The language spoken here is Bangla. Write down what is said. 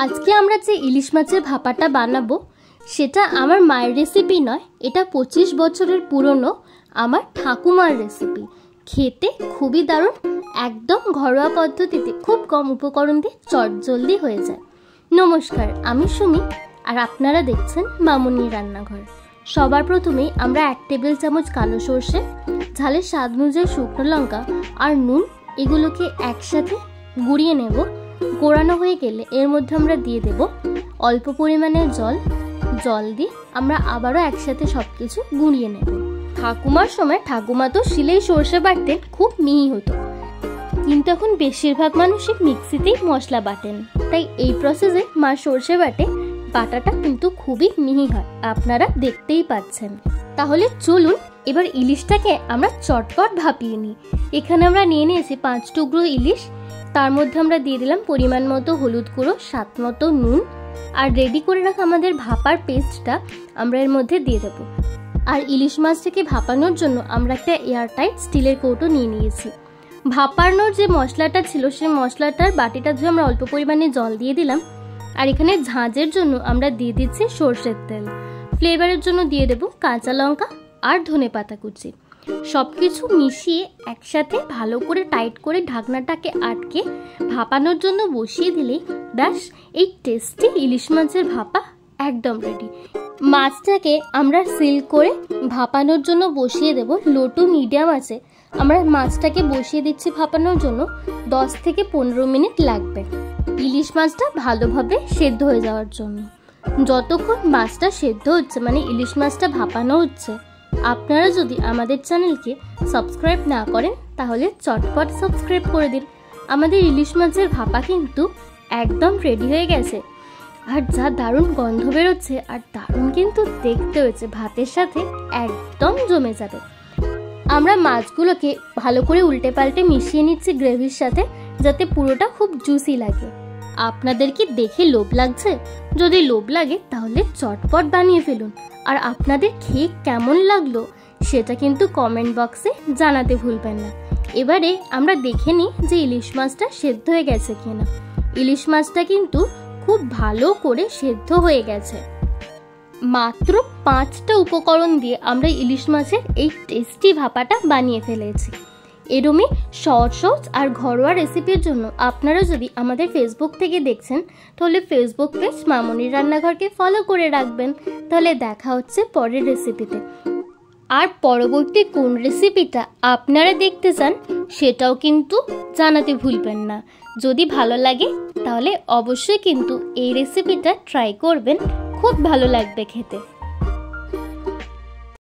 আজকে আমরা যে ইলিশ মাছের ভাপাটা বানাবো সেটা আমার মায়ের রেসিপি নয়, এটা 25 বছরের পুরনো আমার ঠাকুমার রেসিপি। খেতে খুবই দারুণ, একদম ঘরোয়া পদ্ধতিতে খুব কম উপকরণ দিয়ে চটজলদি হয়ে যায়। নমস্কার, আমি সুমি আর আপনারা দেখছেন মামুনির রান্নাঘর। সবার প্রথমেই আমরা 1 টেবিল চামচ কালো সর্ষে, ঝালের স্বাদ অনুযায়ী শুকনো লঙ্কা আর নুন এগুলোকে একসাথে গুঁড়িয়ে নেব। গোড়ানো হয়ে গেলে এর মধ্যে আমরা দিয়ে দেব অল্প পরিমাণে জল দিয়ে আমরা আবারও একসাথে সব কিছু গুঁড়িয়ে নেব। ঠাকুমার সময় ঠাকুমা তো শিলেই সর্ষে বাটতেন, খুব মিহি হতো, কিন্তু এখন বেশিরভাগ মানুষই মিক্সিতেই মশলা বাটেন, তাই এই প্রসেসে মা সর্ষে বাটাটা কিন্তু খুবই মিহি হয়, আপনারা দেখতেই পাচ্ছেন। তাহলে চলুন এবার ইলিশটাকে আমরা চটপট ভাপিয়ে নিই। এখানে আমরা নিয়ে নিয়েছি 5 টুকরো ইলিশ, তার মধ্যে আমরা দিয়ে দিলাম পরিমাণ মতো হলুদ গুঁড়ো, স্বাদ মতো নুন, আর রেডি করে রাখা আমাদের ভাপার পেস্টটা আমরা এর মধ্যে দিয়ে দেবো। আর ইলিশ মাছটাকে ভাপানোর জন্য আমরা একটা এয়ারটাইট স্টিলের কৌটো নিয়ে নিয়েছি। ভাপানোর যে মশলাটা ছিল সেই মশলাটার বাটিটা ধুয়ে আমরা অল্প পরিমাণে জল দিয়ে দিলাম। আর এখানে ঝাঁঝের জন্য আমরা দিয়ে দিচ্ছি সর্ষের তেল, ফ্লেভারের জন্য দিয়ে দেবো কাঁচা লঙ্কা আর ধনেপাতা কুচি। সব কিছু মিশিয়ে একসাথে ভালো করে টাইট করে ঢাকনাটাকে আটকে ভাপানোর জন্য বসিয়ে দিলেই ব্যাস এই টেস্টি ইলিশ মাছের ভাপা একদম রেডি। মাছটাকে আমরা সিল করে ভাপানোর জন্য বসিয়ে দেব। লো টু মিডিয়াম আছে আমরা মাছটাকে বসিয়ে দিচ্ছি ভাপানোর জন্য। 10 থেকে 15 মিনিট লাগবে ইলিশ মাছটা ভালোভাবে সেদ্ধ হয়ে যাওয়ার জন্য। যতক্ষণ মাছটা সেদ্ধ হচ্ছে, মানে ইলিশ মাছটা ভাপানো হচ্ছে, আপনারা যদি আমাদের চ্যানেলকে সাবস্ক্রাইব না করেন তাহলে চটপট সাবস্ক্রাইব করে দিন। আমাদের ইলিশ মাছের ভাপা কিন্তু একদম রেডি হয়ে গেছে, আর যা দারুণ গন্ধ বেরোচ্ছে আর দারুণ কিন্তু দেখতে হয়েছে, ভাতের সাথে একদম জমে যাবে। আমরা মাছগুলোকে ভালো করে উল্টে পাল্টে মিশিয়ে নিচ্ছি গ্রেভির সাথে, যাতে পুরোটা খুব জুসি লাগে। আপনাদের কি দেখে লোভ লাগছে? যদি লোভ লাগে তাহলে চটপট বানিয়ে ফেলুন। আর আপনাদের খেয়ে কেমন লাগলো সেটা কিন্তু কমেন্ট বক্সে জানাতে ভুলবেন না। এবারে আমরা দেখে নিই যে ইলিশ মাছটা সেদ্ধ হয়ে গেছে কিনা। ইলিশ মাছটা কিন্তু খুব ভালো করে সেদ্ধ হয়ে গেছে। মাত্র 5টা উপকরণ দিয়ে আমরা ইলিশ মাছের এই টেস্টি ভাপাটা বানিয়ে ফেলেছি। এরমই সহজ আর ঘরোয়া রেসিপির জন্য আপনারা যদি আমাদের ফেসবুক থেকে দেখছেন তাহলে ফেসবুক পেজ মামুনির রান্নাঘরকে ফলো করে রাখবেন। তাহলে দেখা হচ্ছে পরের রেসিপিতে। আর পরবর্তী কোন রেসিপিটা আপনারা দেখতে চান সেটাও কিন্তু জানাতে ভুলবেন না। যদি ভালো লাগে তাহলে অবশ্যই কিন্তু এই রেসিপিটা ট্রাই করবেন, খুব ভালো লাগবে খেতে।